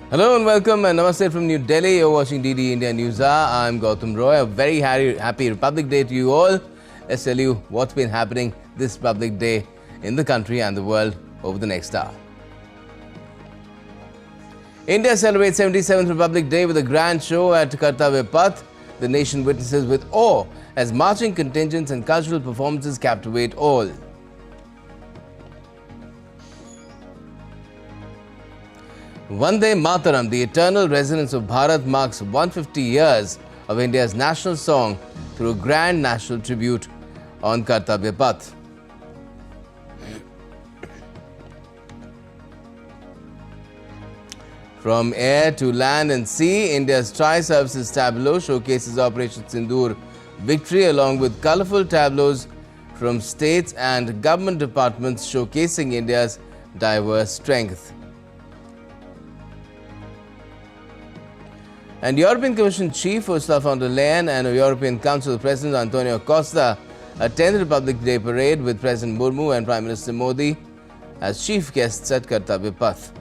Hello and welcome and namaste from New Delhi. You're watching DD India Newshour. I'm Gautam Roy. A very happy Republic Day to you all. Let's tell you what's been happening this Republic Day in the country and the world over the next hour. India celebrates 77th Republic Day with a grand show at Kartavya Path. The nation witnesses with awe as marching contingents and cultural performances captivate all. Vande Mataram, the eternal resonance of Bharat, marks 150 years of India's national song through a grand national tribute on Kartavya Path. From air to land and sea, India's tri-services tableau showcases Operation Sindoor victory along with colourful tableaus from states and government departments showcasing India's diverse strength. And European Commission Chief Ursula von der Leyen and European Council President Antonio Costa attended Republic Day Parade with President Murmu and Prime Minister Modi as chief guests at Kartavya Path.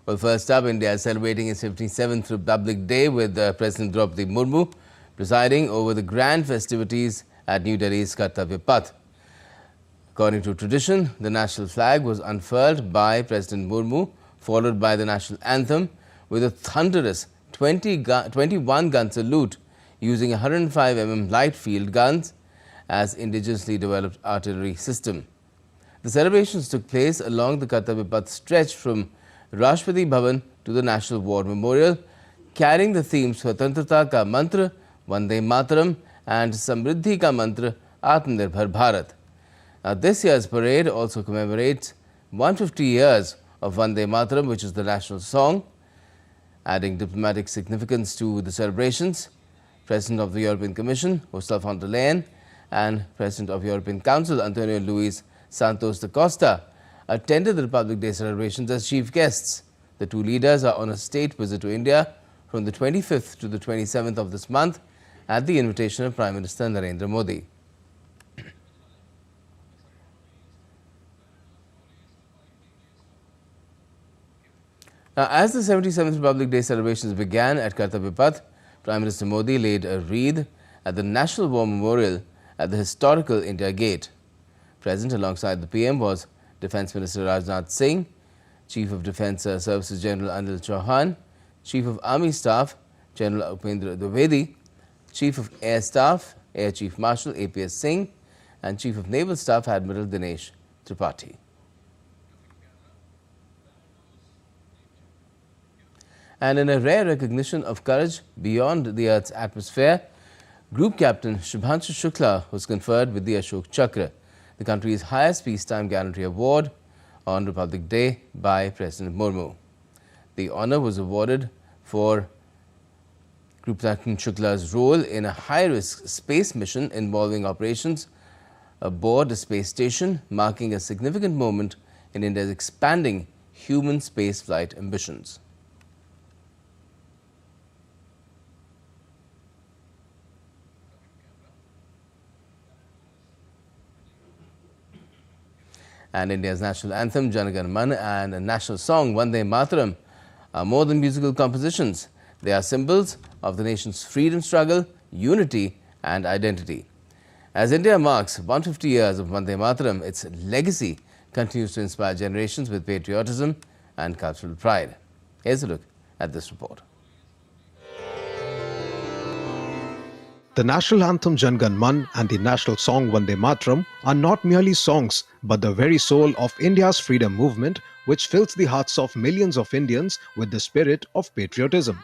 Well, first up, India is celebrating its 57th Republic Day with President Draupadi Murmu presiding over the grand festivities at New Delhi's Kartavya Path. According to tradition, the national flag was unfurled by President Murmu, followed by the national anthem with a thunderous 21-gun salute using 105 light field guns as indigenously developed artillery system. The celebrations took place along the Kartavya Path stretch from Rashtrapati Bhavan to the National War Memorial, carrying the themes Swatantrata Ka Mantra, Vande Mataram and Samriddhi Ka Mantra, Atmanirbhar Bharat. Now, this year's parade also commemorates 150 years of Vande Mataram, which is the national song. Adding diplomatic significance to the celebrations, President of the European Commission, Ursula von der Leyen, and President of the European Council, Antonio Luis Santos da Costa, attended the Republic Day celebrations as chief guests. The two leaders are on a state visit to India from the 25th to the 27th of this month at the invitation of Prime Minister Narendra Modi. Now, as the 77th Republic Day celebrations began at Kartavya Path, Prime Minister Modi laid a wreath at the National War Memorial at the historical India Gate. Present alongside the PM was Defence Minister Rajnath Singh, Chief of Defence Services General Anil Chauhan, Chief of Army Staff General Upendra Dwivedi, Chief of Air Staff Air Chief Marshal APS Singh, and Chief of Naval Staff Admiral Dinesh Tripathi. And in a rare recognition of courage beyond the Earth's atmosphere, Group Captain Shubhanshu Shukla was conferred with the Ashok Chakra, the country's highest peacetime gallantry award, on Republic Day by President Murmu. The honour was awarded for Group Captain Shukla's role in a high-risk space mission involving operations aboard a space station, marking a significant moment in India's expanding human spaceflight ambitions. And India's national anthem, Jana Gana Mana, and a national song, Vande Mataram, are more than musical compositions. They are symbols of the nation's freedom struggle, unity and identity. As India marks 150 years of Vande Mataram, its legacy continues to inspire generations with patriotism and cultural pride. Here's a look at this report. The national anthem Jan Gan Man and the national song Vande Mataram are not merely songs, but the very soul of India's freedom movement, which fills the hearts of millions of Indians with the spirit of patriotism.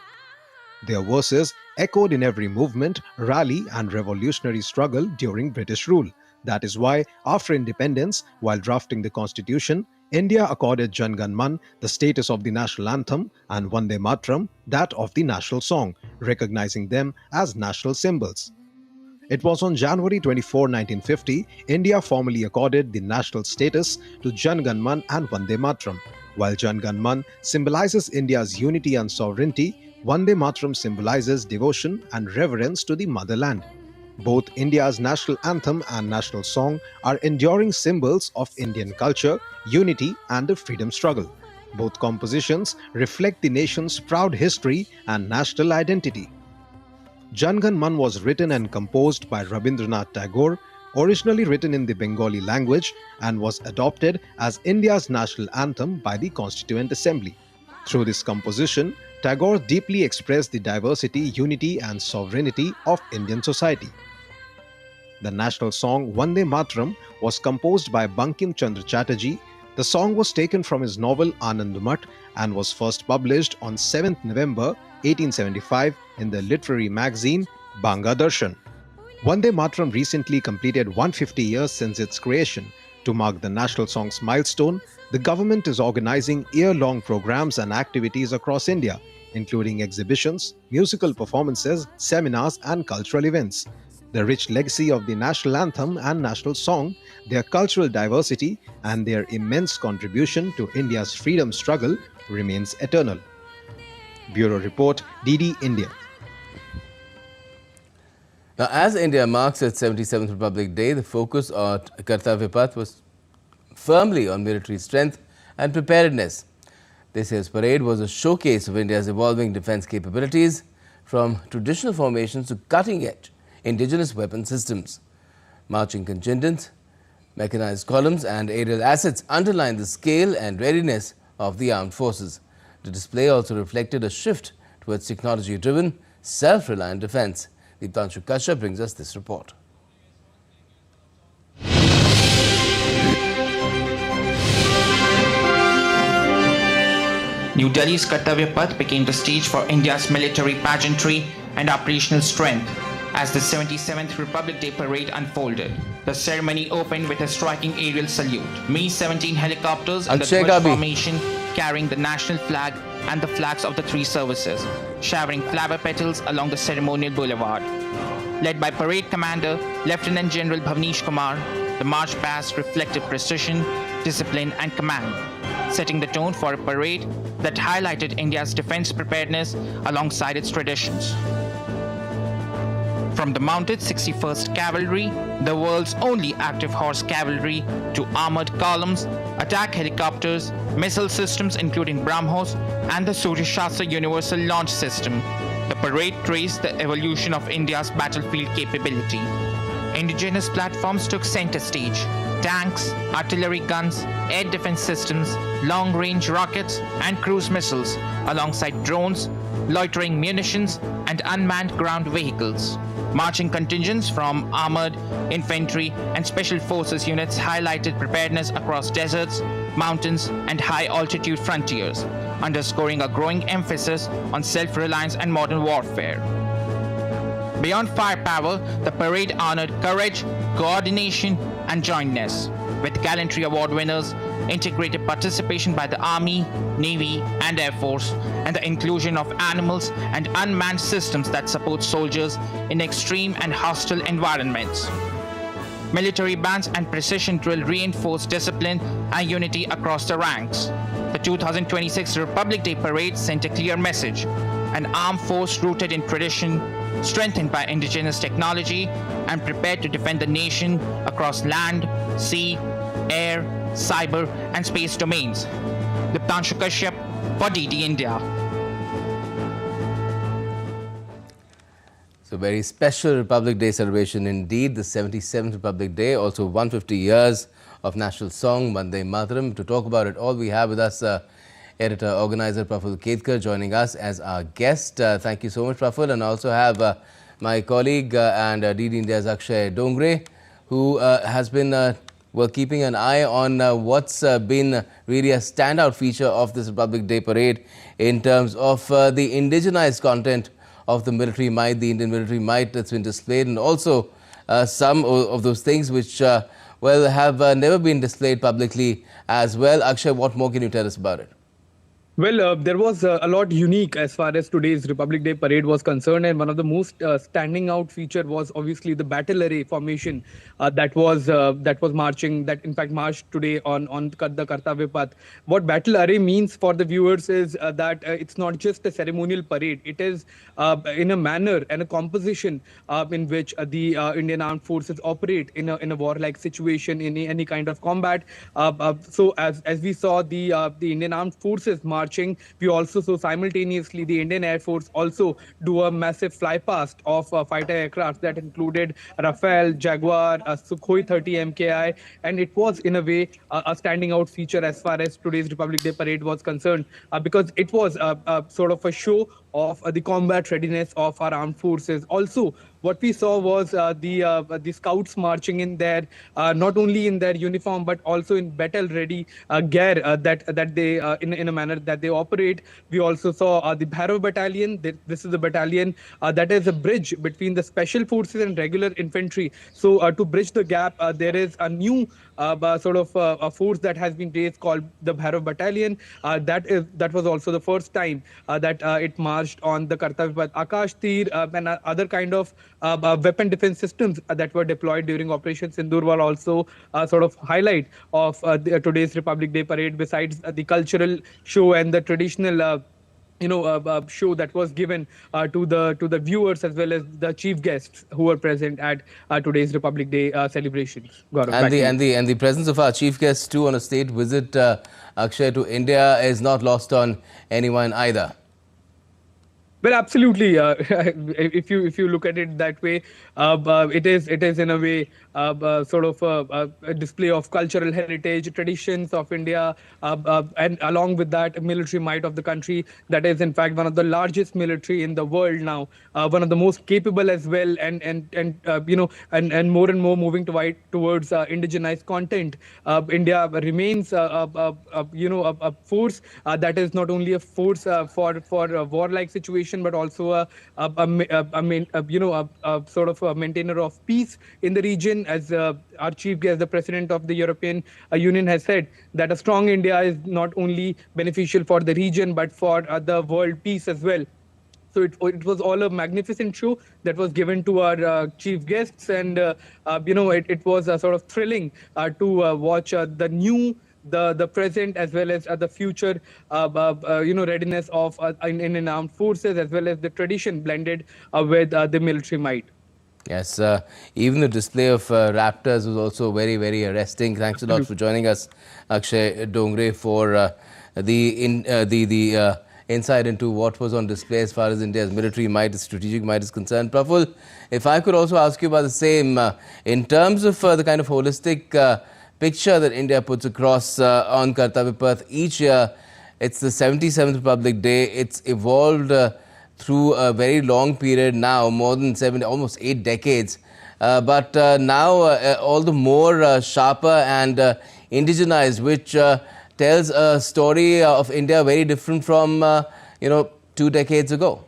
Their verses echoed in every movement, rally and revolutionary struggle during British rule. That is why, after independence, while drafting the constitution, India accorded Jan Gan Man the status of the national anthem and Vande Mataram that of the national song, recognizing them as national symbols. It was on January 24, 1950, India formally accorded the national status to Jan Gan Man and Vande Mataram. While Jan Gan Man symbolizes India's unity and sovereignty, Vande Mataram symbolizes devotion and reverence to the motherland. Both India's national anthem and national song are enduring symbols of Indian culture, unity, and the freedom struggle. Both compositions reflect the nation's proud history and national identity. Jan Gan Man was written and composed by Rabindranath Tagore, originally written in the Bengali language, and was adopted as India's national anthem by the Constituent Assembly. Through this composition, Tagore deeply expressed the diversity, unity, and sovereignty of Indian society. The national song Vande Mataram was composed by Bankim Chandra Chatterjee. The song was taken from his novel Anandmat and was first published on 7th November 1875 in the literary magazine Doordarshan. Vande Mataram recently completed 150 years since its creation. To mark the national song's milestone, the government is organizing year-long programs and activities across India, including exhibitions, musical performances, seminars, and cultural events. The rich legacy of the national anthem and national song, their cultural diversity, and their immense contribution to India's freedom struggle remains eternal. Bureau Report, DD India. Now, as India marks its 77th Republic Day, the focus on Kartavya Path was firmly on military strength and preparedness. This year's parade was a showcase of India's evolving defense capabilities, from traditional formations to cutting-edge indigenous weapon systems. Marching contingents, mechanized columns and aerial assets underline the scale and readiness of the armed forces. The display also reflected a shift towards technology-driven, self-reliant defense. Deeptanshu Kashyap brings us this report. New Delhi's Kartavya Path became the stage for India's military pageantry and operational strength as the 77th Republic Day parade unfolded. The ceremony opened with a striking aerial salute. Mi-17 helicopters in the Dwarf formation carrying the national flag and the flags of the three services, showering flower petals along the ceremonial boulevard. Led by Parade Commander Lieutenant General Bhavnesh Kumar, the march past reflected precision, discipline and command, setting the tone for a parade that highlighted India's defense preparedness alongside its traditions. From the mounted 61st Cavalry, the world's only active horse cavalry, to armored columns, attack helicopters, missile systems including BrahMos and the Surya Shastra Universal Launch System, the parade traced the evolution of India's battlefield capability. Indigenous platforms took center stage. Tanks, artillery guns, air defense systems, long-range rockets and cruise missiles, alongside drones, loitering munitions and unmanned ground vehicles. Marching contingents from armored, infantry and special forces units highlighted preparedness across deserts, mountains and high-altitude frontiers, underscoring a growing emphasis on self-reliance and modern warfare. Beyond firepower, the parade honored courage, coordination and jointness, with Gallantry Award winners, integrated participation by the Army, Navy and Air Force, and the inclusion of animals and unmanned systems that support soldiers in extreme and hostile environments. Military bands and precision drill reinforced discipline and unity across the ranks. The 2026 Republic Day Parade sent a clear message: an armed force rooted in tradition, strengthened by indigenous technology, and prepared to defend the nation across land, sea, air, cyber, and space domains. Deeptanshu Kashyap for DD India. So, very special Republic Day celebration indeed, the 77th Republic Day, also 150 years of national song Vande Mataram. To talk about it all, we have with us editor, organizer Praful Kedkar joining us as our guest. Thank you so much, Praful. And I also have my colleague and DD India's Akshay Dongre, who has been keeping an eye on what's been really a standout feature of this Republic Day parade in terms of the indigenized content of the military might, the Indian military might that's been displayed, and also some of those things which, have never been displayed publicly as well. Akshay, what more can you tell us about it? Well, there was a lot unique as far as today's Republic Day parade was concerned, and one of the most standing out feature was obviously the battle array formation that was marching. That in fact marched today on the Kartavya Path. What battle array means for the viewers is that it's not just a ceremonial parade. It is in a manner and a composition in which the Indian Armed Forces operate in a warlike situation in any kind of combat. So as we saw the Indian Armed Forces marching, we also saw simultaneously the Indian Air Force also do a massive fly past of fighter aircraft that included Rafale, Jaguar, Sukhoi 30 MKI, and it was in a way a standing out feature as far as today's Republic Day parade was concerned, because it was sort of a show of the combat readiness of our armed forces. Also, what we saw was the scouts marching in their not only in their uniform but also in battle ready gear that they in a manner that they operate. We also saw the Bhairav battalion. This is the battalion that is a bridge between the special forces and regular infantry. So to bridge the gap, there is a new sort of a force that has been raised called the Bhairav battalion. That was also the first time that it marched on the Kartavya Path. Akash Tir and other kind of weapon defense systems that were deployed during Operation Sindoor were also sort of highlight of today's Republic Day parade. Besides the cultural show and the traditional show that was given to the viewers as well as the chief guests who were present at today's Republic Day celebrations. Gaurav, back And to the you. and the and the presence of our chief guests too on a state visit, Akshay, to India is not lost on anyone either. Well, absolutely. If you look at it that way, it is in a way sort of a display of cultural heritage, traditions of India, and along with that, military might of the country. That is, in fact, one of the largest military in the world now, one of the most capable as well, and more and more moving towards indigenized content. India remains a force that is not only a force for a warlike situation, but also a sort of a maintainer of peace in the region. As our chief guest, the president of the European Union, has said that a strong India is not only beneficial for the region but for the world peace as well. So it was all a magnificent show that was given to our chief guests, and it was sort of thrilling to watch the present as well as the future readiness of in armed forces, as well as the tradition blended with the military might. Yes, even the display of raptors was also very, very arresting. Thanks a lot for joining us, Akshay Dongre, for the insight into what was on display as far as India's military might, strategic might is concerned. Praful, if I could also ask you about the same, in terms of the kind of holistic picture that India puts across on Kartavya Path each year. It's the 77th Republic Day. It's evolved through a very long period now, more than almost 8 decades. But now all the more sharper and indigenized, which tells a story of India very different from, 2 decades ago.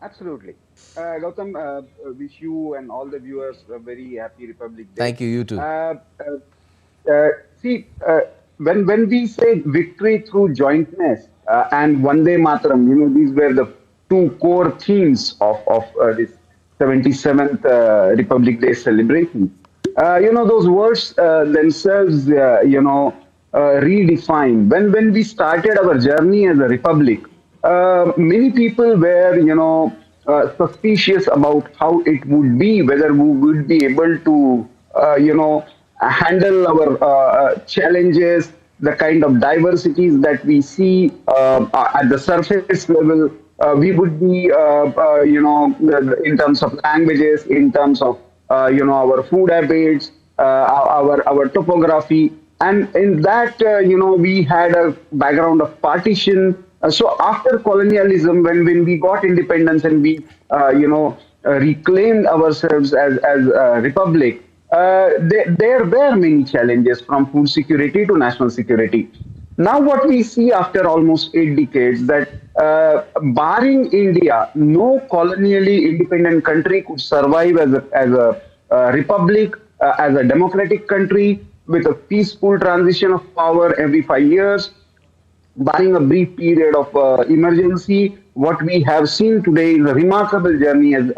Absolutely. Gautam, wish you and all the viewers a very happy Republic Day. Thank you, you too. See, when we say victory through jointness and Vande Mataram, these were the two core themes of this 77th Republic Day celebration. Those words themselves, redefine. When we started our journey as a republic, many people were, suspicious about how it would be, whether we would be able to, handle our challenges, the kind of diversities that we see at the surface level. We would be, in terms of languages, in terms of, our food habits, our topography. And in that, we had a background of partition. So after colonialism, when we got independence and we, reclaimed ourselves as a republic, there were many challenges, from food security to national security. Now what we see after almost 8 decades, that barring India, no colonially independent country could survive as a republic, as a democratic country, with a peaceful transition of power every 5 years, barring a brief period of emergency. What we have seen today is a remarkable journey as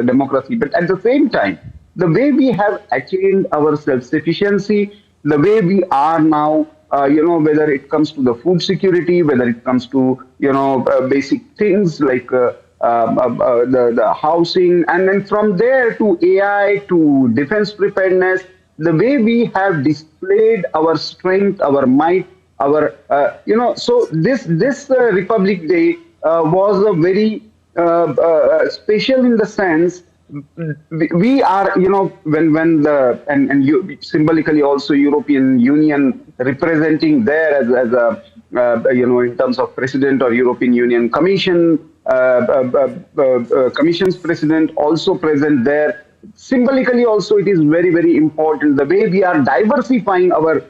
a democracy. But at the same time, the way we have attained our self-sufficiency, the way we are now, whether it comes to the food security, whether it comes to, basic things like the housing, and then from there to AI, to defense preparedness, the way we have displayed our strength, our might, our so this Republic Day was a very special in the sense we are when the and you, symbolically also European Union representing there as a in terms of president or European Union Commission Commission's president also present there. Symbolically also it is very important the way we are diversifying our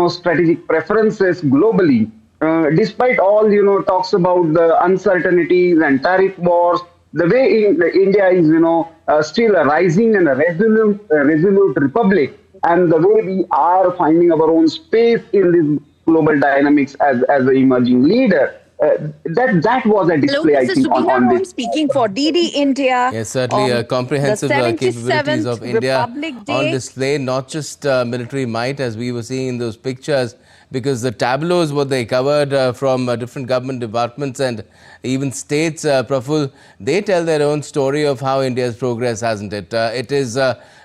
strategic preferences globally, despite all talks about the uncertainties and tariff wars. The way India is still a rising and a resolute republic, and the way we are finding our own space in this global dynamics as an emerging leader. That was a display, Hello, I this think, is Subina on Ron this. speaking for DD India. Yes, certainly comprehensive the capabilities of 77th India Republic Day. on display, not just military might as we were seeing in those pictures, because the tableaus, what they covered from different government departments and even states, Praful, they tell their own story of how India's progress, hasn't it? It is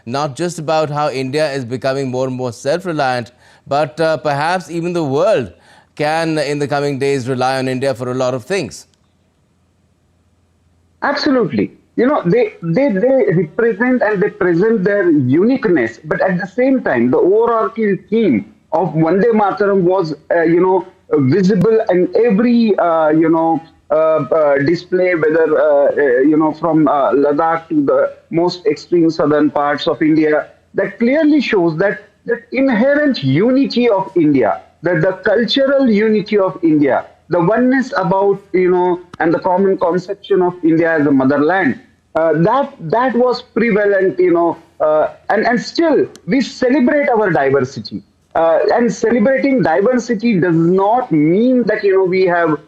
not just about how India is becoming more and more self-reliant, but perhaps even the world can, in the coming days, rely on India for a lot of things. Absolutely. They represent and they present their uniqueness, but at the same time, the overarching theme of Vande Mataram was, visible in every, display, whether, from Ladakh to the most extreme southern parts of India. That clearly shows that the inherent unity of India, that the cultural unity of India, the oneness about, and the common conception of India as a motherland, that was prevalent, and still we celebrate our diversity. And celebrating diversity does not mean that, we have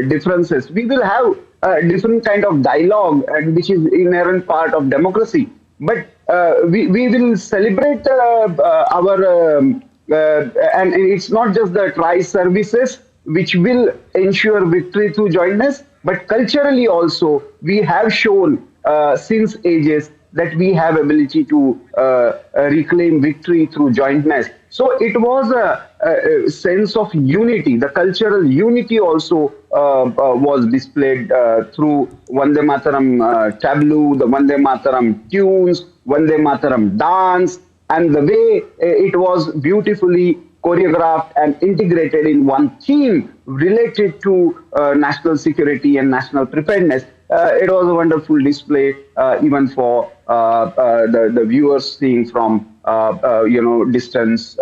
differences. We will have a different kind of dialogue, and which is inherent part of democracy. But we will celebrate our and it's not just the tri-services which will ensure victory through jointness, but culturally also we have shown since ages that we have ability to reclaim victory through jointness. So it was a sense of unity. The cultural unity also was displayed through Vande Mataram tableau, the Vande Mataram tunes, Vande Mataram dance, and the way it was beautifully choreographed and integrated in one theme related to national security and national preparedness. It was a wonderful display, even for the viewers seeing from distance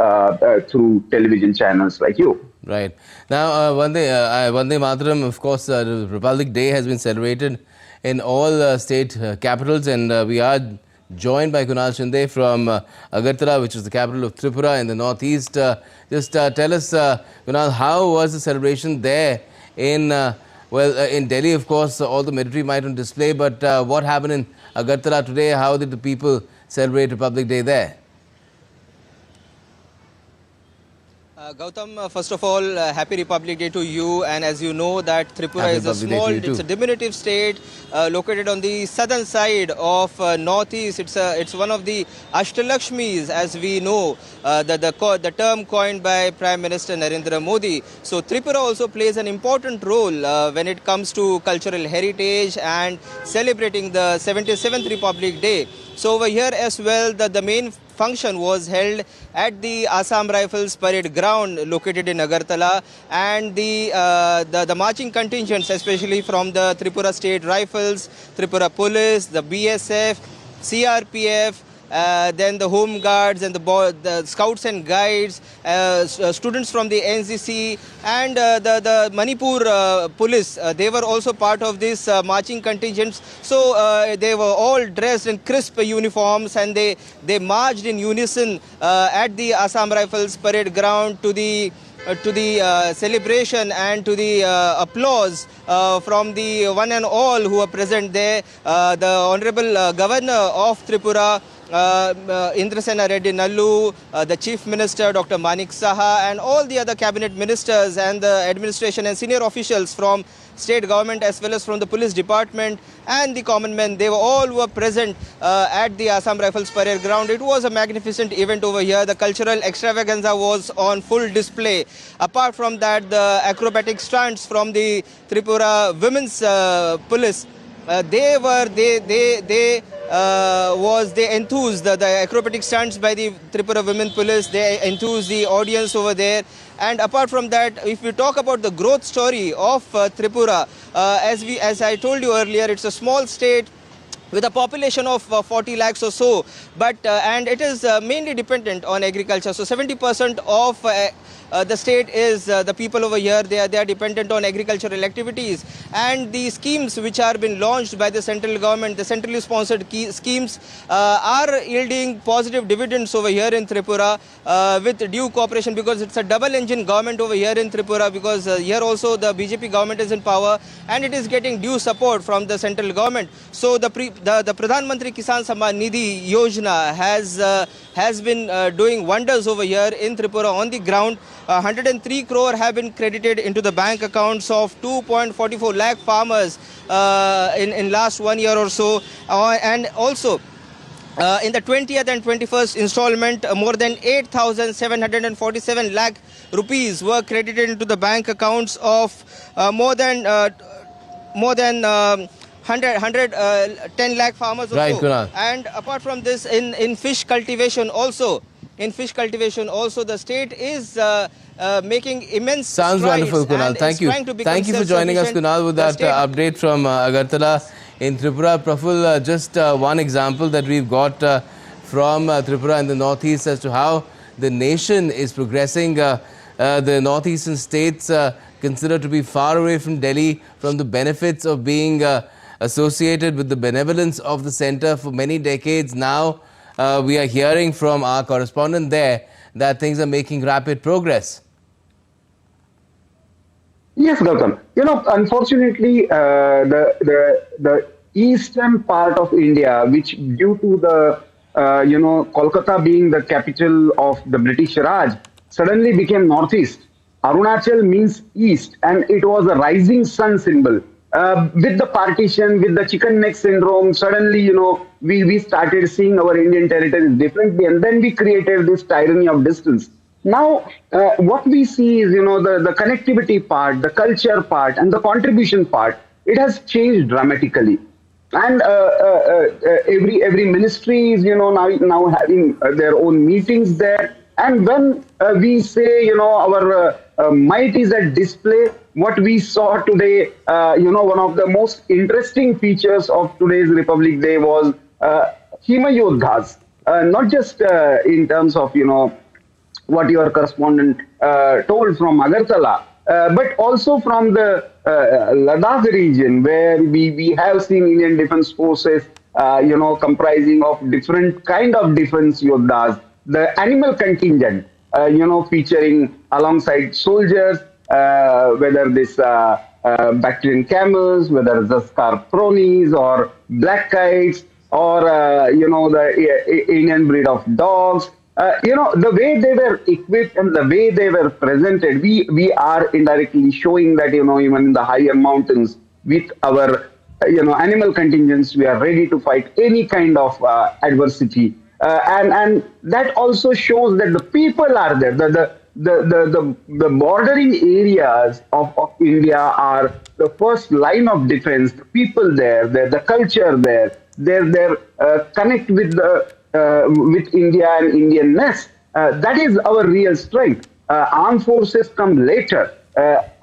through television channels like you. Right. Now, Vande Mataram, of course, Republic Day has been celebrated in all state capitals, and we are joined by Kunal Shinde from Agartala, which is the capital of Tripura in the northeast. Just tell us, Kunal, how was the celebration there in, in Delhi, of course, all the military might on display, but what happened in Agartala today? How did the people celebrate Republic Day there? Gautam, first of all, happy Republic Day to you. And as you know that Tripura is a small, it's a diminutive state located on the southern side of northeast. It's one of the Ashtalakshmis, as we know, the term coined by Prime Minister Narendra Modi. So Tripura also plays an important role when it comes to cultural heritage and celebrating the 77th Republic Day. So over here as well, the main function was held at the Assam Rifles Parade Ground located in Agartala, and the marching contingents, especially from the Tripura State Rifles, Tripura Police, the BSF, CRPF, then the home guards and the scouts and guides, students from the NCC and the Manipur police. They were also part of this marching contingents. So they were all dressed in crisp uniforms, and they marched in unison at the Assam Rifles parade ground to the celebration and to the applause from the one and all who were present there. The Honorable Governor of Tripura, Indrasena Reddy Nallu, the Chief Minister Dr. Manik Saha, and all the other cabinet ministers and the administration and senior officials from state government as well as from the police department and the common men, they were present at the Assam Rifles parade ground. It was a magnificent event over here. The cultural extravaganza was on full display. Apart from that, the acrobatic stunts from the Tripura women's police, they enthused the acrobatic stunts by the Tripura women police. They enthused the audience over there. And apart from that, if we talk about the growth story of Tripura, as I told you earlier, it's a small state with a population of 40 lakhs or so, but and it is mainly dependent on agriculture. So 70% of the state is the people over here, they are dependent on agricultural activities, and the schemes which are been launched by the central government, the centrally sponsored schemes are yielding positive dividends over here in Tripura with due cooperation, because it's a double engine government over here in Tripura, because here also the BJP government is in power and it is getting due support from the central government. So the Pradhan Mantri Kisan Samman Nidhi Yojana has been doing wonders over here in Tripura on the ground. 103 crore have been credited into the bank accounts of 2.44 lakh farmers in last 1 year or so, and also in the 20th and 21st installment, more than 8,747 lakh rupees were credited into the bank accounts of more than 110 lakh farmers or Right, so. Kunal. And apart from this, in fish cultivation also, the state is making immense Sounds strides, wonderful, Kunal. and Thank it's you. trying to become Thank you for joining us, self-sufficient. Kunal, with The that state- update from Agartala in Tripura. Praful, just one example that we've got from Tripura and the northeast as to how the nation is progressing. The northeastern states considered to be far away from Delhi, from the benefits of being associated with the benevolence of the centre for many decades now. We are hearing from our correspondent there that things are making rapid progress. Yes, Gautam. Unfortunately, the eastern part of India, which due to the Kolkata being the capital of the British Raj, suddenly became northeast. Arunachal means east, and it was a rising sun symbol. With the partition, with the chicken neck syndrome, suddenly, we started seeing our Indian territories differently, and then we created this tyranny of distance. Now, what we see is, the connectivity part, the culture part, and the contribution part, it has changed dramatically. And every ministry is, now having their own meetings there. And when we say, our might is at display, what we saw today, one of the most interesting features of today's Republic Day was Hima Yodhas, not just in terms of, what your correspondent told from Agartala, but also from the Ladakh region, where we have seen Indian Defence Forces, comprising of different kind of defence yodhas. The animal contingent, featuring alongside soldiers, whether this Bactrian camels, whether the Scarpronis or black kites, or the Indian breed of dogs. The way they were equipped and the way they were presented, we are indirectly showing that, even in the higher mountains, with our, animal contingents, we are ready to fight any kind of adversity. And that also shows that the people are there. The bordering areas of India are the first line of defense. The people there, the culture there, they're connect with with India and Indianness. That is our real strength. Armed forces come later,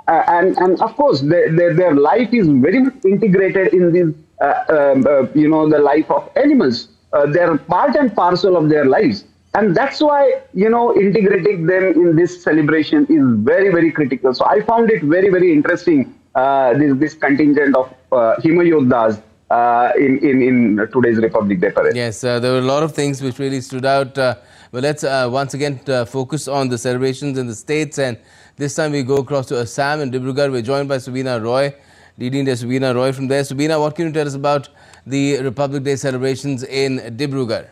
and of course their life is very much integrated in this, the life of animals. they're part and parcel of their lives. And that's why, integrating them in this celebration is very, very critical. So I found it very, very interesting, this contingent of Himayodhas in today's Republic Day parade. Yes, there were a lot of things which really stood out. But let's once again focus on the celebrations in the states. And this time we go across to Assam and Dibrugarh. We're joined by Subina Roy, DD India Subina Roy from there. Subina, what can you tell us about the Republic Day celebrations in Dibrugarh?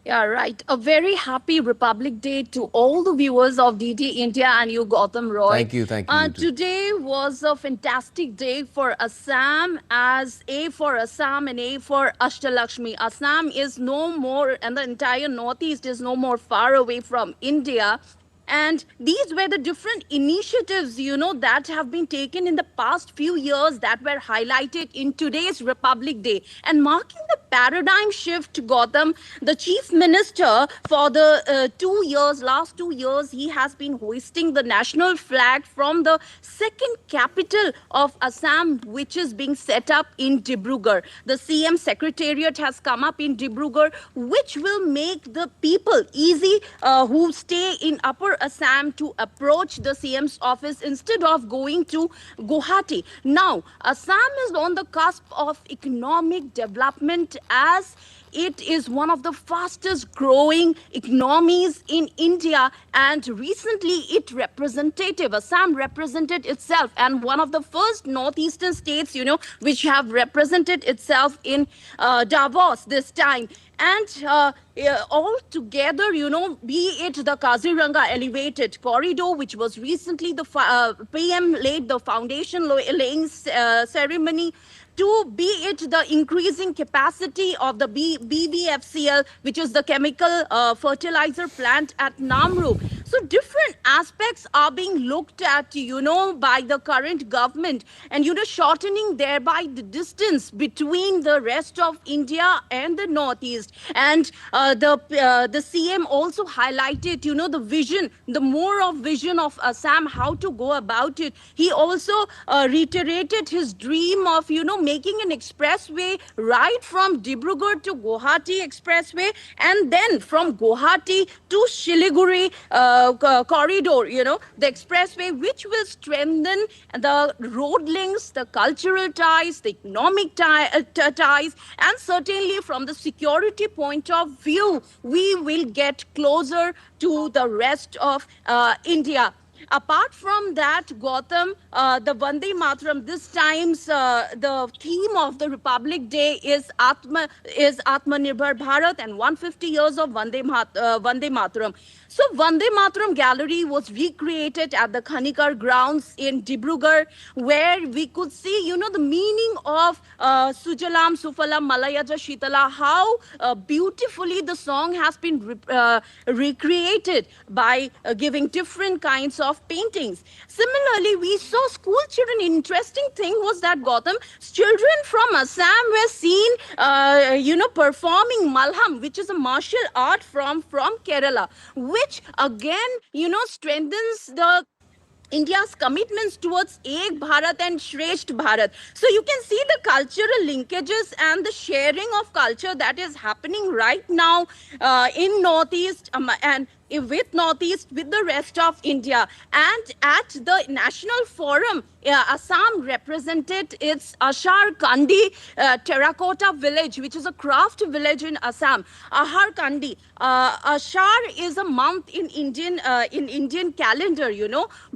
Yeah, right. A very happy Republic Day to all the viewers of DD India and you, Gautam Roy. Thank you, thank you. Today was a fantastic day for Assam, as A for Assam and A for Ashtalakshmi. Assam is no more, and the entire Northeast is no more far away from India. And these were the different initiatives, that have been taken in the past few years that were highlighted in today's Republic Day. And marking the paradigm shift, Gautam, the Chief Minister for the last 2 years, he has been hoisting the national flag from the second capital of Assam, which is being set up in Dibrugarh. The CM Secretariat has come up in Dibrugarh, which will make the people easy who stay in Upper Assam to approach the CM's office instead of going to Guwahati. Now, Assam is on the cusp of economic development, as it is one of the fastest growing economies in India, and recently Assam represented itself, and one of the first northeastern states, which have represented itself in Davos this time. And all together, be it the Kaziranga elevated corridor, which was recently the PM laid the foundation laying ceremony, to be it the increasing capacity of the BVFCL, which is the chemical fertilizer plant at Namru. So different aspects are being looked at, by the current government, and, shortening thereby the distance between the rest of India and the Northeast. And the CM also highlighted, the vision, the more of vision of Assam, how to go about it. He also reiterated his dream of, making an expressway right from Dibrugarh to Guwahati expressway, and then from Guwahati to Shiliguri corridor, the expressway, which will strengthen the road links, the cultural ties, the economic ties, and certainly from the security point of view, we will get closer to the rest of India. Apart from that, Gautam, the Vande Mataram, this time's the theme of the Republic Day is Atmanirbhar Bharat and 150 years of Vande Mataram. So Vande Mataram Gallery was recreated at the Khanikar grounds in Dibrugarh, where we could see, the meaning of Sujalam, Sufalam, Malayaja, Shitala, how beautifully the song has been recreated by giving different kinds of paintings. Similarly, we saw school children. Interesting thing was that, Gautam, children from Assam were seen, performing Malham, which is a martial art from Kerala, which again, strengthens the India's commitments towards Ek Bharat and Shresht Bharat. So you can see the cultural linkages and the sharing of culture that is happening right now in Northeast and with Northeast, with the rest of India. And at the National Forum, Assam represented its Ashar Kandi terracotta village, which is a craft village in Assam. Ahar Kandi. Ashar is a month in Indian calendar,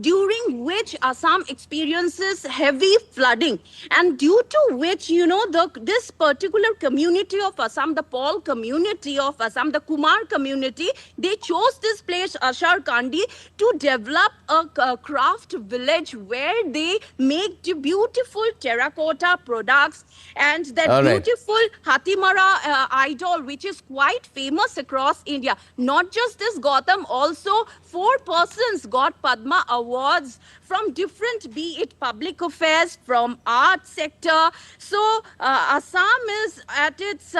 during which Assam experiences heavy flooding, and due to which, this particular community of Assam, the Paul community of Assam, the Kumar community, they chose this place, Ashar Kandi, to develop a craft village where they make beautiful terracotta products, and that beautiful Hatimara idol, which is quite famous across India. Not just this, Gautam, also 4 persons got Padma awards from different, be it public affairs, from art sector. So Assam is at its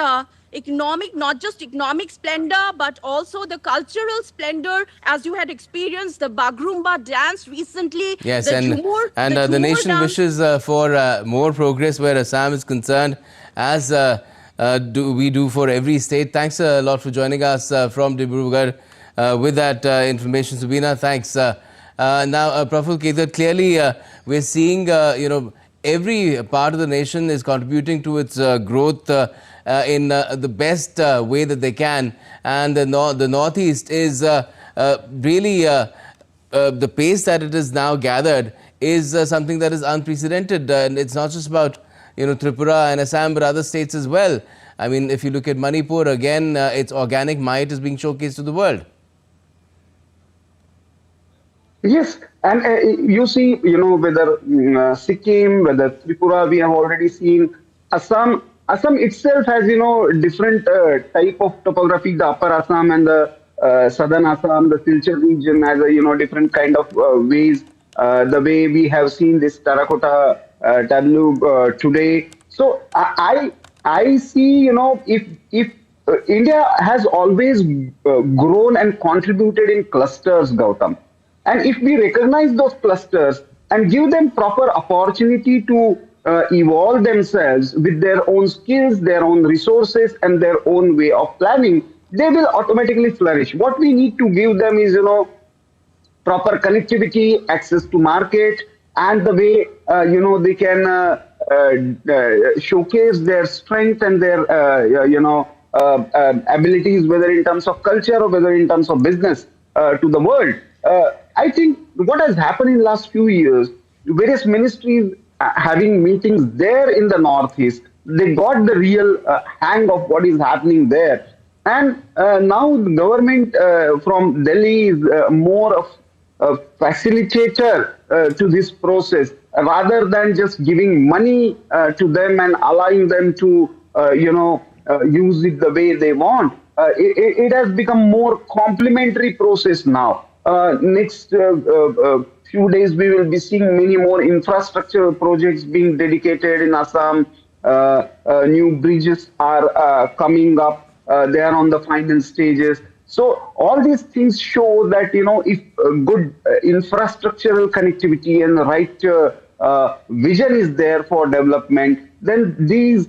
not just economic splendor, but also the cultural splendor, as you had experienced the Bagrumba dance recently. Yes, the nation wishes for more progress where Assam is concerned, as we do for every state. Thanks a lot for joining us from Tripura with that information, Subina. Thanks. Now, Praful Kedar, clearly we're seeing, every part of the nation is contributing to its growth in the best way that they can. And the Northeast is really, the pace that it is now gathered is something that is unprecedented. And it's not just about, Tripura and Assam, but other states as well. I mean, if you look at Manipur, again, its organic might is being showcased to the world. Yes, and you see, whether Sikkim, whether Tripura, we have already seen. Assam itself has, different type of topography. The upper Assam and the southern Assam, the Silchar region has a, different kind of ways. The way we have seen this terracotta tableau today. So I see, if India has always grown and contributed in clusters, Gautam. And if we recognize those clusters and give them proper opportunity to evolve themselves with their own skills, their own resources, and their own way of planning, they will automatically flourish. What we need to give them is, proper connectivity, access to market, and the way, they can showcase their strength and their, abilities, whether in terms of culture or whether in terms of business to the world. I think what has happened in the last few years, various ministries having meetings there in the Northeast, they got the real hang of what is happening there. And now the government from Delhi is more of a facilitator to this process, rather than just giving money to them and allowing them to, use it the way they want. It has become more complementary process now. Next few days, we will be seeing many more infrastructure projects being dedicated in Assam. New bridges are coming up. They are on the final stages. So all these things show that, if good infrastructural connectivity and the right vision is there for development, then these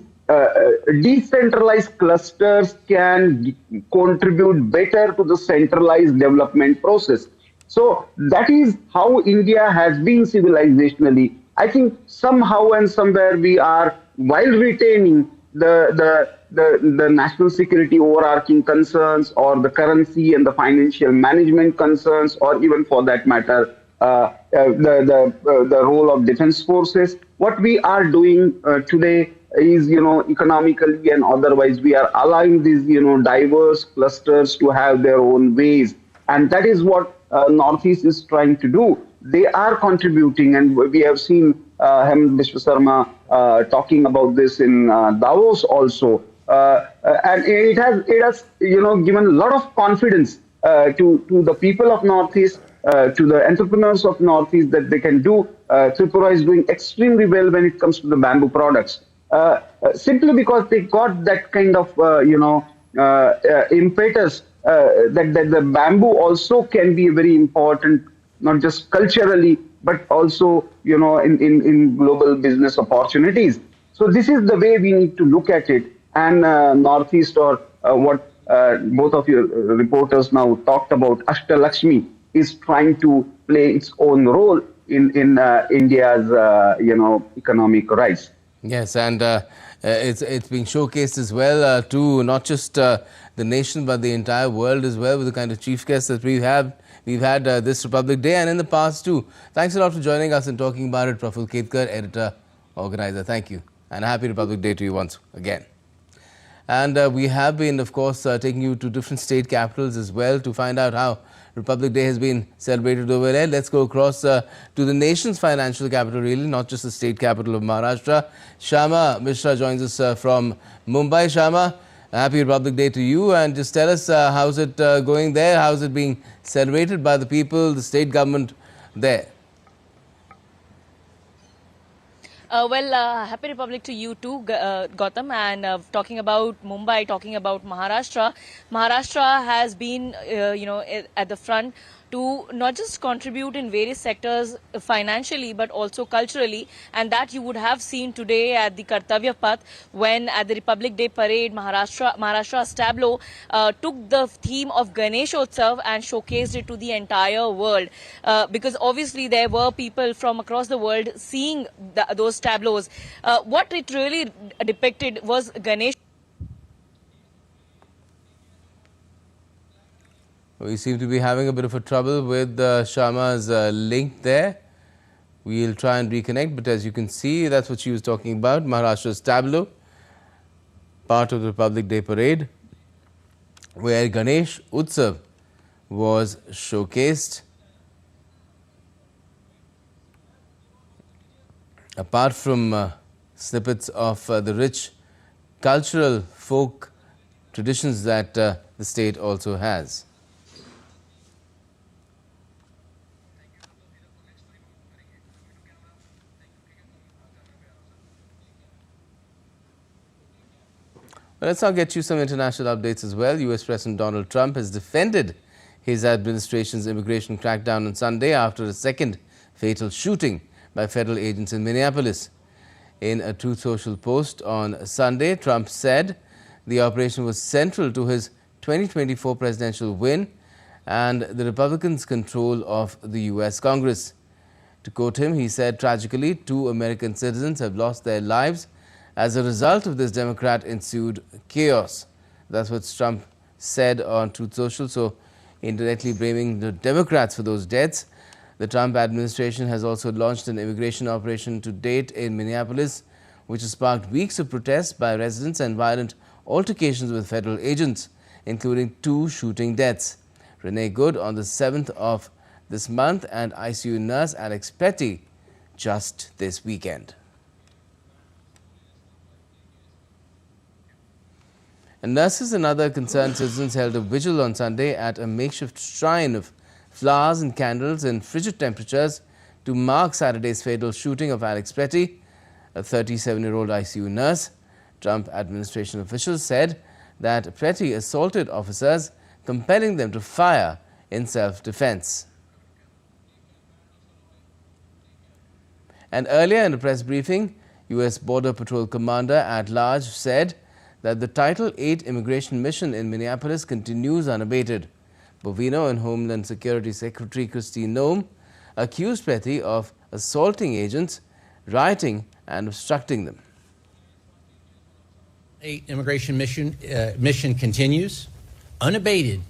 decentralized clusters can contribute better to the centralized development process. So that is how India has been civilizationally. I think somehow and somewhere we are, while retaining the national security overarching concerns, or the currency and the financial management concerns, or even for that matter, the role of defense forces. What we are doing today is, economically and otherwise, we are allowing these, diverse clusters to have their own ways. And that is what Northeast is trying to do. They are contributing, and we have seen Hemant Biswa Sarma talking about this in Davos also. And it has given a lot of confidence to the people of Northeast, to the entrepreneurs of Northeast, that they can do. Tripura is doing extremely well when it comes to the bamboo products. Simply because they got that kind of, impetus that the bamboo also can be very important, not just culturally, but also, in global business opportunities. So this is the way we need to look at it. And Northeast, or what both of your reporters now talked about, Ashtalakshmi, is trying to play its own role in India's, economic rise. Yes, and it's being showcased as well to not just the nation, but the entire world as well, with the kind of chief guests that we've had this Republic Day and in the past too. Thanks a lot for joining us and talking about it, Praful Kedar, editor, organizer. Thank you, and a happy Republic Day to you once again. And we have been, of course, taking you to different state capitals as well to find out how Republic Day has been celebrated over there. Let's go across to the nation's financial capital, really, not just the state capital of Maharashtra. Shama Mishra joins us from Mumbai. Shama, happy Republic Day to you, and just tell us how's it going there? How's it being celebrated by the people, the state government there? Happy Republic to you too, Gautam. And talking about Mumbai, talking about Maharashtra, Maharashtra has been, at the front to not just contribute in various sectors financially but also culturally, and that you would have seen today at the Kartavya Path when at the Republic Day parade Maharashtra's tableau took the theme of Ganeshotsav and showcased it to the entire world, because obviously there were people from across the world seeing those tableaus. What it really depicted was Ganesh. We seem to be having a bit of a trouble with Sharma's link there. We'll try and reconnect, but as you can see, that's what she was talking about. Maharashtra's tableau, part of the Republic Day parade, where Ganesh Utsav was showcased. Apart from snippets of the rich cultural folk traditions that the state also has. Well, let's now get you some international updates as well. US President Donald Trump has defended his administration's immigration crackdown on Sunday after a second fatal shooting by federal agents in Minneapolis. In a Truth Social post on Sunday, Trump said the operation was central to his 2024 presidential win and the Republicans' control of the US Congress. To quote him, he said, "Tragically, 2 American citizens have lost their lives as a result of this Democrat-ensued chaos." That's what Trump said on Truth Social, so indirectly blaming the Democrats for those deaths. The Trump administration has also launched an immigration operation to date in Minneapolis, which has sparked weeks of protests by residents and violent altercations with federal agents, including 2 shooting deaths. Renee Good on the 7th of this month and ICU nurse Alex Petty just this weekend. And nurses and other concerned citizens held a vigil on Sunday at a makeshift shrine of flowers and candles in frigid temperatures to mark Saturday's fatal shooting of Alex Petty, a 37-year-old ICU nurse. Trump administration officials said that Petty assaulted officers, compelling them to fire in self-defense. And earlier in a press briefing, U.S. Border Patrol Commander at Large said that the Title 8 immigration mission in Minneapolis continues unabated. Bovino and Homeland Security Secretary Christine Noem accused Petty of assaulting agents, rioting and obstructing them. Immigration mission continues unabated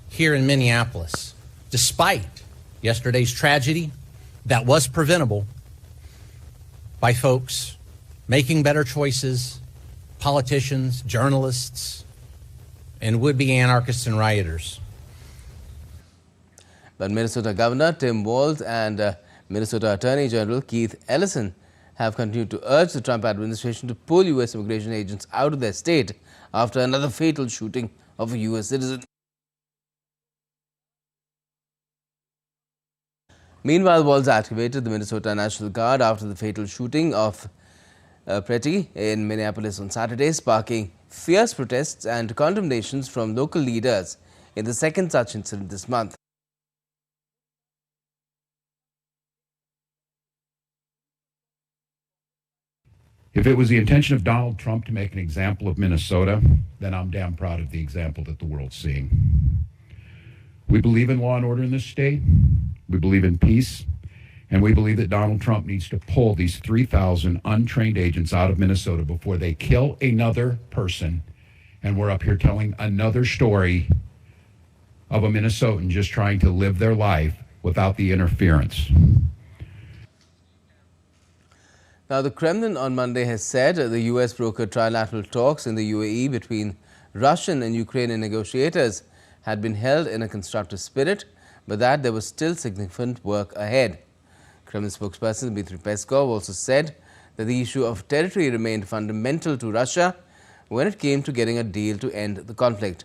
here in Minneapolis, despite yesterday's tragedy that was preventable by folks making better choices, politicians, journalists, and would-be anarchists and rioters. But Minnesota Governor Tim Walz and Minnesota Attorney General Keith Ellison have continued to urge the Trump administration to pull U.S. immigration agents out of their state after another fatal shooting of a U.S. citizen. Meanwhile, Walz activated the Minnesota National Guard after the fatal shooting of Petty in Minneapolis on Saturday, sparking fierce protests and condemnations from local leaders in the second such incident this month. If it was the intention of Donald Trump to make an example of Minnesota, then I'm damn proud of the example that the world's seeing. We believe in law and order in this state. We believe in peace. And we believe that Donald Trump needs to pull these 3,000 untrained agents out of Minnesota before they kill another person. And we're up here telling another story of a Minnesotan just trying to live their life without the interference. Now, the Kremlin on Monday has said the U.S. brokered trilateral talks in the UAE between Russian and Ukrainian negotiators had been held in a constructive spirit, but that there was still significant work ahead. Kremlin spokesperson Dmitry Peskov also said that the issue of territory remained fundamental to Russia when it came to getting a deal to end the conflict.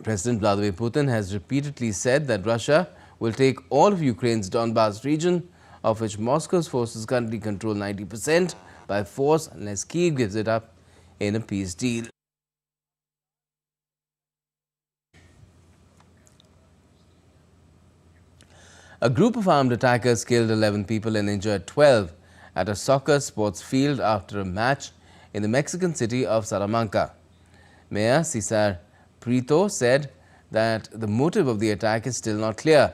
President Vladimir Putin has repeatedly said that Russia will take all of Ukraine's Donbas region, of which Moscow's forces currently control 90%, by force unless Kyiv gives it up in a peace deal. A group of armed attackers killed 11 people and injured 12 at a soccer sports field after a match in the Mexican city of Salamanca. Mayor Cesar Prieto said that the motive of the attack is still not clear.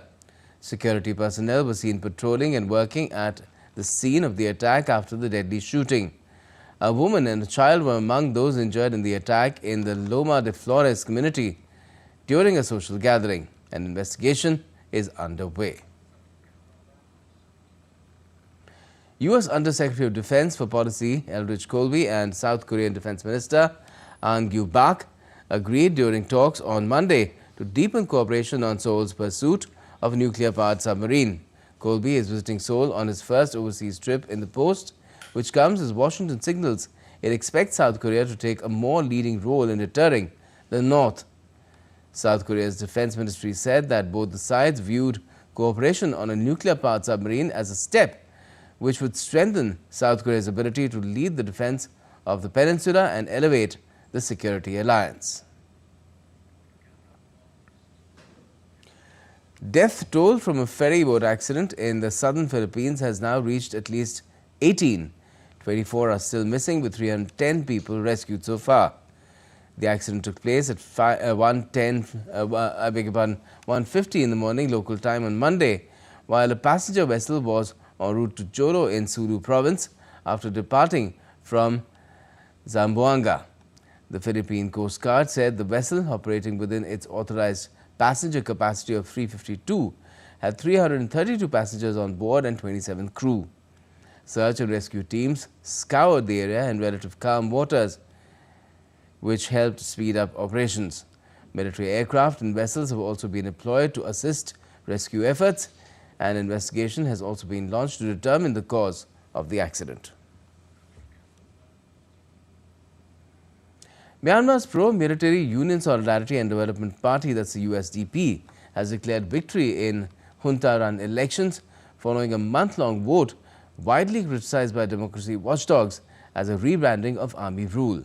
Security personnel were seen patrolling and working at the scene of the attack after the deadly shooting. A woman and a child were among those injured in the attack in the Loma de Flores community during a social gathering. An investigation is underway. U.S. Under-Secretary of Defense for Policy Eldridge Colby and South Korean Defense Minister An Gyu-bak agreed during talks on Monday to deepen cooperation on Seoul's pursuit of a nuclear-powered submarine. Colby is visiting Seoul on his first overseas trip in the post, which comes as Washington signals it expects South Korea to take a more leading role in deterring the North. South Korea's defense ministry said that both the sides viewed cooperation on a nuclear-powered submarine as a step which would strengthen South Korea's ability to lead the defense of the peninsula and elevate the security alliance. Death toll from a ferry boat accident in the southern Philippines has now reached at least 18. 24 are still missing, with 310 people rescued so far. The accident took place at 1:50 in the morning local time on Monday, while a passenger vessel was en route to Jolo in Sulu province after departing from Zamboanga. The Philippine Coast Guard said the vessel, operating within its authorized passenger capacity of 352, had 332 passengers on board and 27 crew. Search and rescue teams scoured the area in relative calm waters, which helped speed up operations. Military aircraft and vessels have also been deployed to assist rescue efforts. An investigation has also been launched to determine the cause of the accident. Myanmar's pro-military Union Solidarity and Development Party, that's the USDP, has declared victory in junta-run elections following a month-long vote widely criticized by democracy watchdogs as a rebranding of army rule.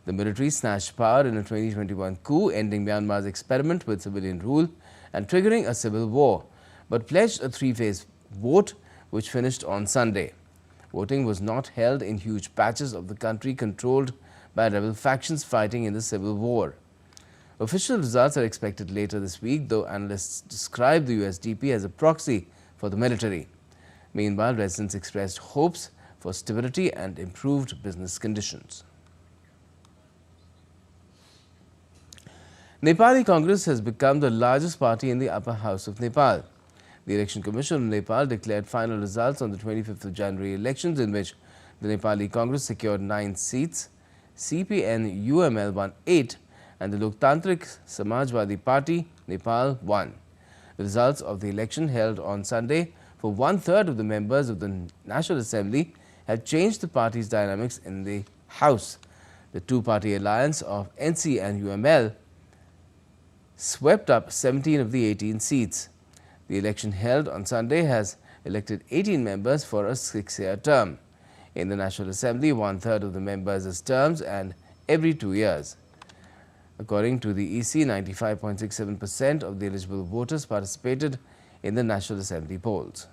The military snatched power in a 2021 coup, ending Myanmar's experiment with civilian rule and triggering a civil war, but pledged a three-phase vote which finished on Sunday. Voting was not held in huge patches of the country controlled by rebel factions fighting in the civil war. Official results are expected later this week, though analysts describe the USDP as a proxy for the military. Meanwhile, residents expressed hopes for stability and improved business conditions. Nepali Congress has become the largest party in the upper house of Nepal. The Election Commission of Nepal declared final results on the 25th of January elections, in which the Nepali Congress secured 9 seats, CPN-UML won 8, and the Loktantrik Samajwadi Party, Nepal, won. The results of the election held on Sunday for one-third of the members of the National Assembly have changed the party's dynamics in the House. The two-party alliance of NC and UML swept up 17 of the 18 seats. The election held on Sunday has elected 18 members for a 6-year term. In the National Assembly, one-third of the members is terms and every 2 years. According to the EC, 95.67% of the eligible voters participated in the National Assembly polls.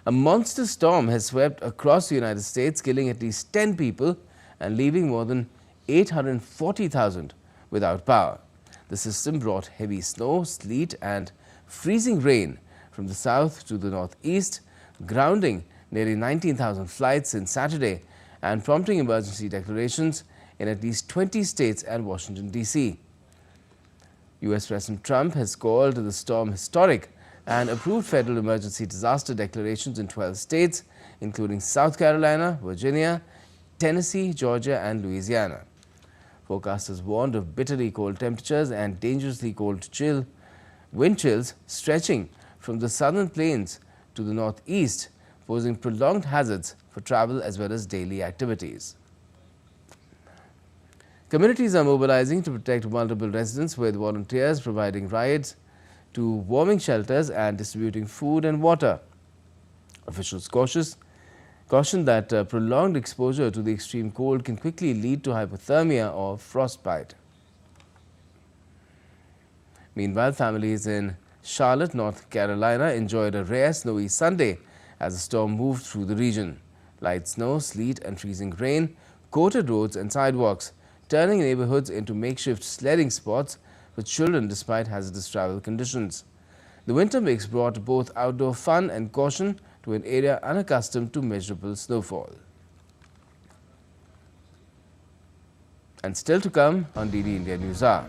A monster storm has swept across the United States, killing at least 10 people and leaving more than 840,000 without power. The system brought heavy snow, sleet and freezing rain from the south to the northeast, grounding nearly 19,000 flights since Saturday and prompting emergency declarations in at least 20 states and Washington, D.C. U.S. President Trump has called the storm historic and approved federal emergency disaster declarations in 12 states, including South Carolina, Virginia, Tennessee, Georgia and Louisiana. Forecasters warned of bitterly cold temperatures and dangerously cold wind chills stretching from the southern plains to the northeast, posing prolonged hazards for travel as well as daily activities. Communities are mobilizing to protect vulnerable residents, with volunteers providing rides to warming shelters and distributing food and water. Officials caution that prolonged exposure to the extreme cold can quickly lead to hypothermia or frostbite. Meanwhile, families in Charlotte, North Carolina enjoyed a rare snowy Sunday as the storm moved through the region. Light snow, sleet and freezing rain coated roads and sidewalks, turning neighborhoods into makeshift sledding spots for children despite hazardous travel conditions. The winter mix brought both outdoor fun and caution to an area unaccustomed to measurable snowfall. And still to come on DD India Newshour.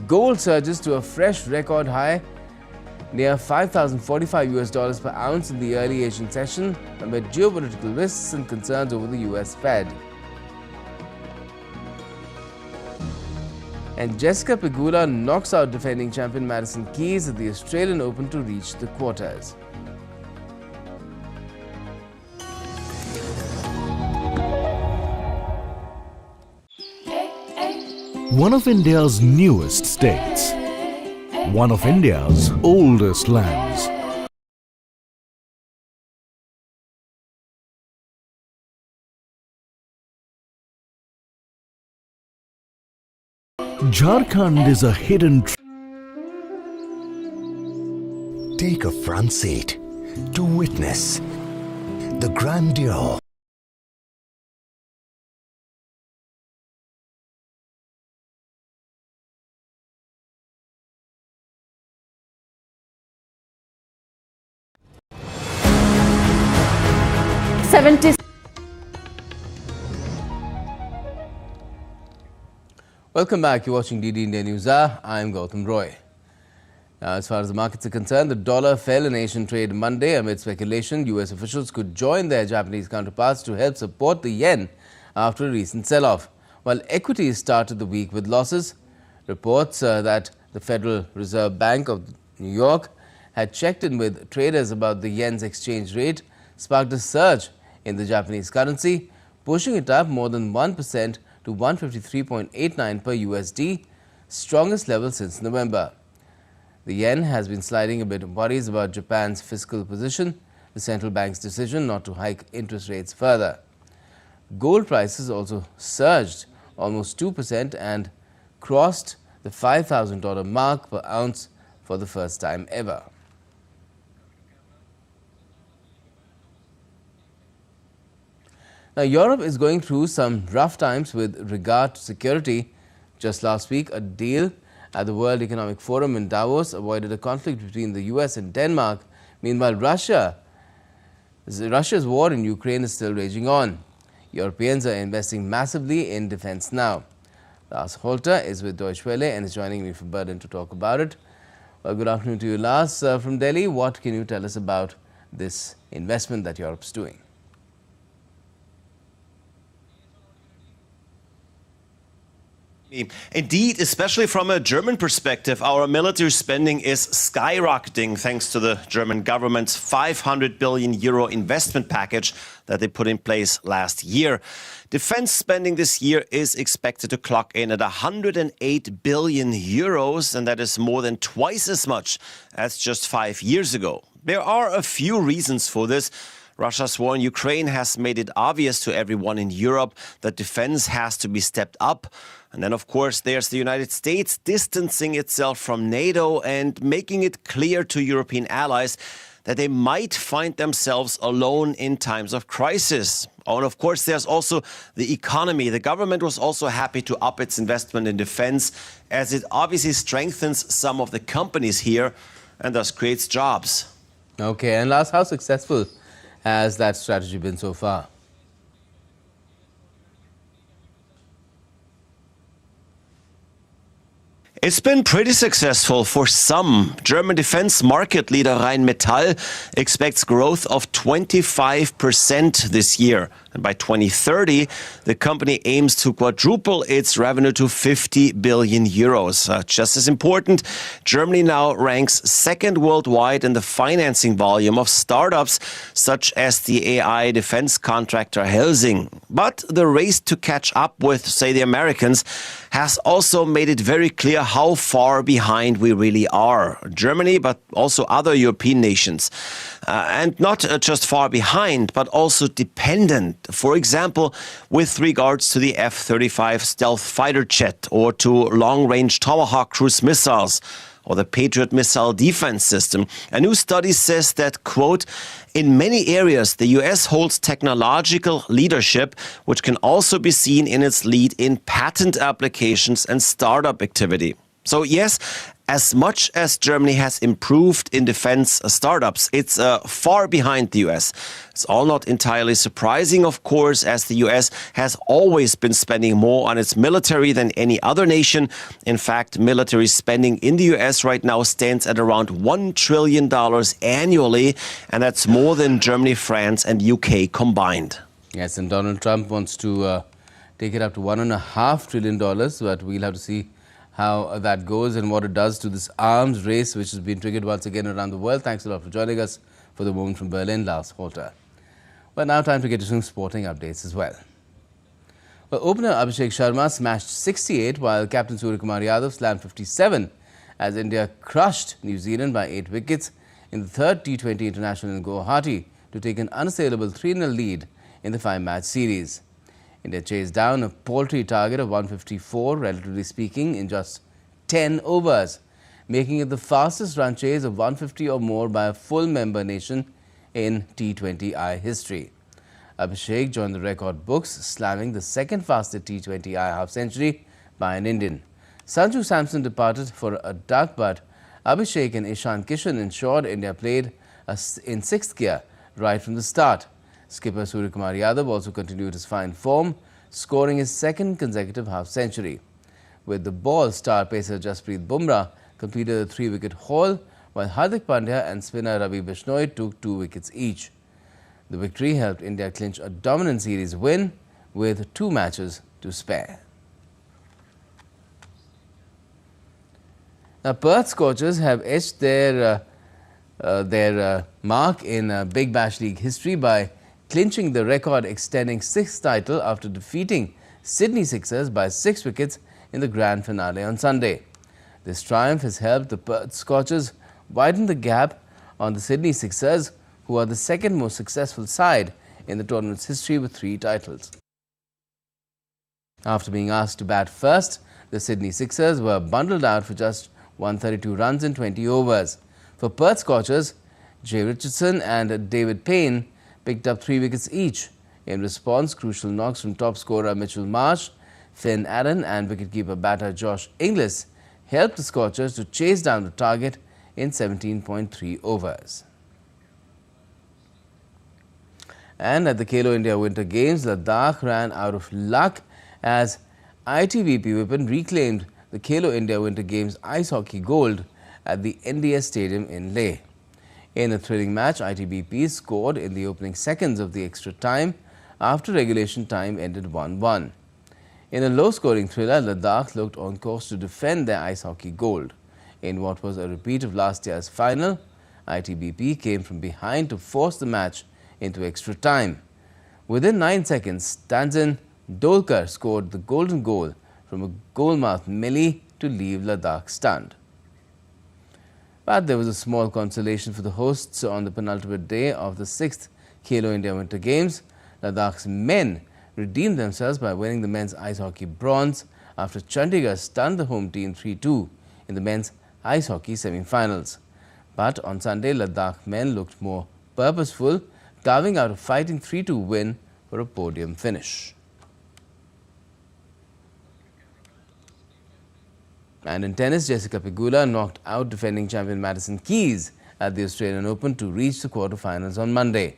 Gold surges to a fresh record high near $5,045 per ounce in the early Asian session amid geopolitical risks and concerns over the US Fed. And Jessica Pegula knocks out defending champion Madison Keys at the Australian Open to reach the quarters. One of India's newest states, one of India's oldest lands. Jharkhand is a hidden Take a front seat to witness the grandeur. Welcome back. You're watching DD India Newshour. I'm Gautam Roy. Now, as far as the markets are concerned, the dollar fell in Asian trade Monday amid speculation US officials could join their Japanese counterparts to help support the yen after a recent sell-off. While equities started the week with losses, reports that the Federal Reserve Bank of New York had checked in with traders about the yen's exchange rate sparked a surge in the Japanese currency, pushing it up more than 1% to 153.89 per USD, strongest level since November. The yen has been sliding amid worries about Japan's fiscal position, the central bank's decision not to hike interest rates further. Gold prices also surged almost 2% and crossed the $5,000 mark per ounce for the first time ever. Now, Europe is going through some rough times with regard to security. Just last week, a deal at the World Economic Forum in Davos avoided a conflict between the US and Denmark. Meanwhile, Russia's war in Ukraine is still raging on. Europeans are investing massively in defense now. Lars Holter is with Deutsche Welle and is joining me from Berlin to talk about it. Well, good afternoon to you, Lars. From Delhi, what can you tell us about this investment that Europe's doing? Indeed, especially from a German perspective, our military spending is skyrocketing thanks to the German government's 500 billion euro investment package that they put in place last year. Defense spending this year is expected to clock in at 108 billion euros, and that is more than twice as much as just 5 years ago. There are a few reasons for this. Russia's war in Ukraine has made it obvious to everyone in Europe that defense has to be stepped up. And then, of course, there's the United States distancing itself from NATO and making it clear to European allies that they might find themselves alone in times of crisis. Oh, and of course, there's also the economy. The government was also happy to up its investment in defense, as it obviously strengthens some of the companies here and thus creates jobs. Okay, and Lars, how successful has that strategy been so far? It's been pretty successful for some. German defense market leader Rheinmetall expects growth of 25% this year. And by 2030, the company aims to quadruple its revenue to 50 billion euros. Just as important, Germany now ranks second worldwide in the financing volume of startups, such as the AI defense contractor Helsing. But the race to catch up with, say, the Americans has also made it very clear how far behind we really are. Germany, but also other European nations. And not just far behind, but also dependent For example, with regards to the F-35 stealth fighter jet or to long-range Tomahawk cruise missiles or the Patriot missile defense system. A new study says that, quote, in many areas, the U.S. holds technological leadership, which can also be seen in its lead in patent applications and startup activity. So yes, as much as Germany has improved in defense startups, it's far behind the US. It's all not entirely surprising, of course, as the US has always been spending more on its military than any other nation. In fact, military spending in the US right now stands at around $1 trillion annually, and that's more than Germany, France and UK combined. Yes, and Donald Trump wants to take it up to $1.5 trillion, but we'll have to see how that goes and what it does to this arms race, which has been triggered once again around the world. Thanks a lot for joining us for the moment from Berlin, Lars Holter. Well, now time to get to some sporting updates as well. Well, opener Abhishek Sharma smashed 68 while captain Suryakumar Yadav slammed 57 as India crushed New Zealand by 8 wickets in the third T20 international in Guwahati to take an unassailable 3-0 lead in the 5-match series. India chased down a paltry target of 154, relatively speaking, in just 10 overs, making it the fastest run chase of 150 or more by a full member nation in T20I history. Abhishek joined the record books, slamming the second fastest T20I half-century by an Indian. Sanju Samson departed for a duck, but Abhishek and Ishan Kishan ensured India played in 6th gear right from the start. Skipper Suryakumar Yadav also continued his fine form, scoring his second consecutive half-century. With the ball, star pacer Jasprit Bumrah completed a 3-wicket haul, while Hardik Pandya and spinner Ravi Bishnoi took 2 wickets each. The victory helped India clinch a dominant series win with 2 matches to spare. Now, Perth Scorchers have etched their mark in Big Bash League history by clinching the record-extending 6th title after defeating Sydney Sixers by 6 wickets in the grand finale on Sunday. This triumph has helped the Perth Scorchers widen the gap on the Sydney Sixers, who are the second most successful side in the tournament's history with 3 titles. After being asked to bat first, the Sydney Sixers were bundled out for just 132 runs in 20 overs. For Perth Scorchers, Jay Richardson and David Payne picked up 3 wickets each. In response, crucial knocks from top scorer Mitchell Marsh, Finn Allen and wicketkeeper batter Josh Inglis helped the Scorchers to chase down the target in 17.3 overs. And at the Khelo India Winter Games, Ladakh ran out of luck as ITBP Vipin reclaimed the Khelo India Winter Games ice hockey gold at the NDS Stadium in Leh. In a thrilling match, ITBP scored in the opening seconds of the extra time after regulation time ended 1-1. In a low-scoring thriller, Ladakh looked on course to defend their ice hockey gold. In what was a repeat of last year's final, ITBP came from behind to force the match into extra time. Within 9 seconds, Tanzin Dolkar scored the golden goal from a goalmouth melee to leave Ladakh stunned. But there was a small consolation for the hosts on the penultimate day of the 6th Khelo India Winter Games. Ladakh's men redeemed themselves by winning the men's ice hockey bronze after Chandigarh stunned the home team 3-2 in the men's ice hockey semi-finals. But on Sunday, Ladakh men looked more purposeful, carving out a fighting 3-2 win for a podium finish. And in tennis, Jessica Pegula knocked out defending champion Madison Keys at the Australian Open to reach the quarterfinals on Monday.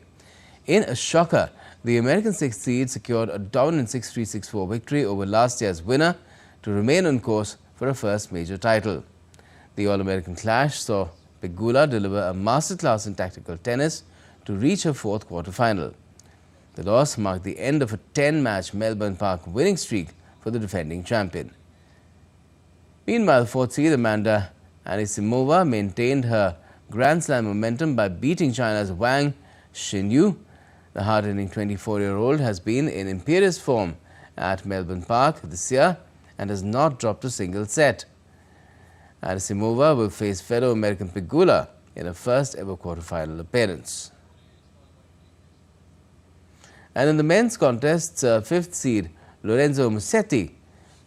In a shocker, the American 6th seed secured a dominant 6-3, 6-4 victory over last year's winner to remain on course for a first major title. The All-American clash saw Pegula deliver a masterclass in tactical tennis to reach her 4th quarterfinal. The loss marked the end of a 10-match Melbourne Park winning streak for the defending champion. Meanwhile, 4th seed Amanda Anisimova maintained her Grand Slam momentum by beating China's Wang Xinyu. The hard-hitting 24-year-old has been in imperious form at Melbourne Park this year and has not dropped a single set. Anisimova will face fellow American Pegula in her first ever quarterfinal appearance. And in the men's contests, fifth seed Lorenzo Musetti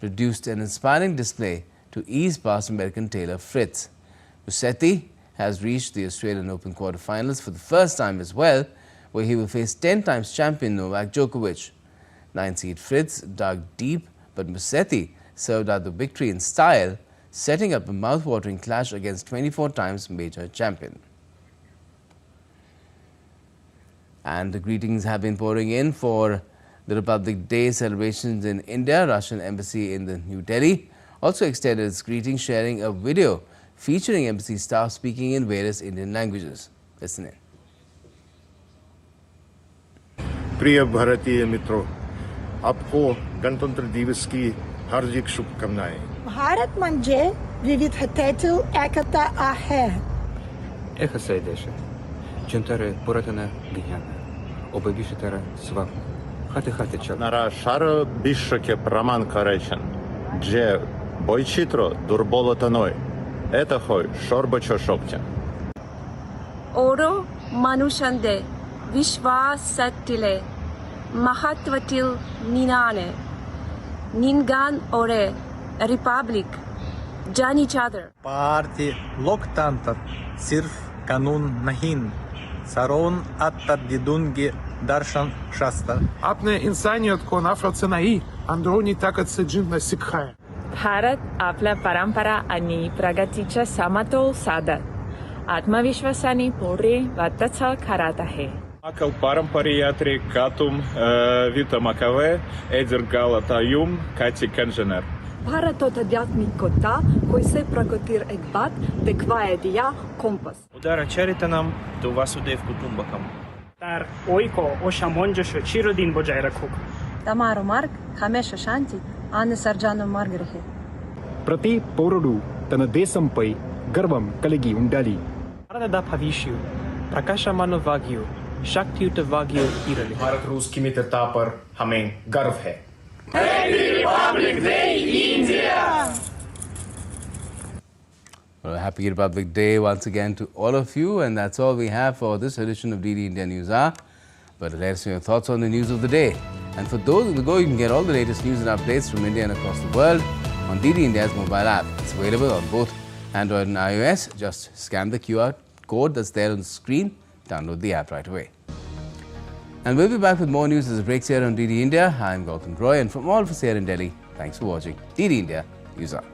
produced an inspiring display to ease past American Taylor Fritz. Musetti has reached the Australian Open quarterfinals for the first time as well, where he will face 10 times champion Novak Djokovic. 9th seed Fritz dug deep, but Musetti served out the victory in style, setting up a mouth-watering clash against 24 times major champion. And the greetings have been pouring in for the Republic Day celebrations in India. Russian embassy in the New Delhi also extended its greetings, sharing a video featuring embassy staff speaking in various Indian languages. Listen in. प्रिय भारतीय मित्रों, आपको गणतंत्र दिवस की हार्दिक शुभकामनाएं. भारत म्हणजे विविधतेतील एकता आहे. Ехасай деше. Чентаре поратана гняна. Обабишетара свап. Хати чак. Нара шара бишоке праман каречен. Дже бойчитро дурболотаной. Это хой шорбачо шоктя. Oro manushande vishwasatile mahatvatil ninane ningan ore republic जान each other. Parti loktantar sirf kanun nahin saron attadidungi darshan shasta. आपने इंसानियत को नफरत से नहीं अंदरूनी ताकत से जीना सिखाया. भारत आपल्या परंपरा आणि प्रगतीचा समतोल साधत आत्मविश्वासाने पुढे वाटचाल करत आहे. Акал парампариятри катум витамакаве एजरगालतायुम кати कंजनर. भारत आध्यात्मिकता कोइसे प्रकृतिर एक बात दिखवाए दिया कंपास. उदार चरितनम तो वासुदेव कुटुंबकम. तार ओइको ओशामोंजशो चिरदिन बजाय रखोग. तमारो मार्ग हमेशा शांति आने सर्जानो मार्ग रहे. प्रति पौरुडु तन देशंपై गर्वं కలిగి ఉండాలి. भारत भविष्य प्रकाशमान वाग्यु शक्तियुत वाग्यु इरली. भारत रूस की मित्रता पर हमें गर्व है. Happy Republic Day, India! Well, happy Republic Day once again to all of you, and that's all we have for this edition of DD India News Hour. But let us know your thoughts on the news of the day. And for those on the go, you can get all the latest news and updates from India and across the world on DD India's mobile app. It's available on both Android and iOS. Just scan the QR code that's there on the screen. Download the app right away. And we'll be back with more news as it breaks here on DD India. I'm Gautam Roy, and from all of us here in Delhi, thanks for watching DD India News Hour.